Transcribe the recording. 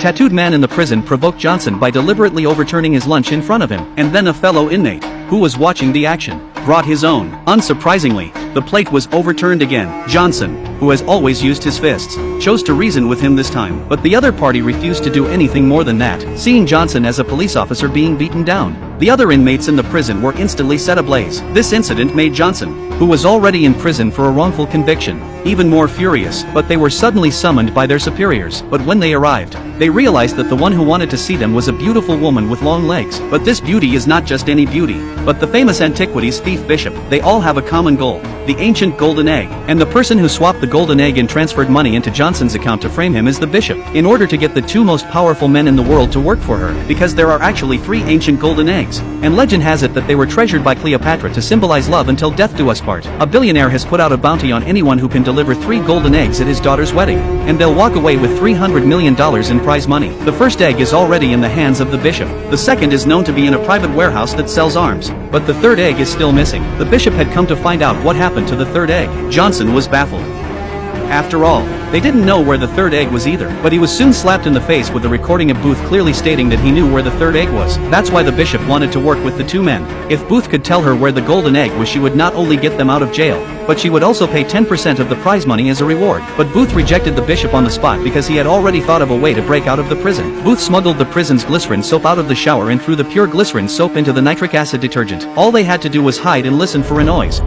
Tattooed man in the prison provoked Johnson by deliberately overturning his lunch in front of him, and then a fellow inmate, who was watching the action, brought his own. Unsurprisingly, the plate was overturned again. Johnson, who has always used his fists, chose to reason with him this time, but the other party refused to do anything more than that, seeing Johnson as a police officer being beaten down. The other inmates in the prison were instantly set ablaze. This incident made Johnson, who was already in prison for a wrongful conviction, even more furious, but they were suddenly summoned by their superiors. But when they arrived, they realized that the one who wanted to see them was a beautiful woman with long legs. But this beauty is not just any beauty, but the famous antiquities thief bishop. They all have a common goal, the ancient golden egg, and the person who swapped the golden egg and transferred money into Johnson's account to frame him is the bishop, in order to get the two most powerful men in the world to work for her, because there are actually 3 ancient golden eggs, and legend has it that they were treasured by Cleopatra to symbolize love until death do us part. A billionaire has put out a bounty on anyone who can deliver 3 golden eggs at his daughter's wedding, and they'll walk away with $300 million in prize money. The first egg is already in the hands of the bishop. The second is known to be in a private warehouse that sells arms, but the third egg is still missing. The bishop had come to find out what happened to the third egg. Johnson was baffled. After all, they didn't know where the third egg was either, but he was soon slapped in the face with a recording of Booth clearly stating that he knew where the third egg was. That's why the bishop wanted to work with the 2 men. If Booth could tell her where the golden egg was, she would not only get them out of jail, but she would also pay 10% of the prize money as a reward. But Booth rejected the bishop on the spot because he had already thought of a way to break out of the prison. Booth smuggled the prison's glycerin soap out of the shower and threw the pure glycerin soap into the nitric acid detergent. All they had to do was hide and listen for a noise.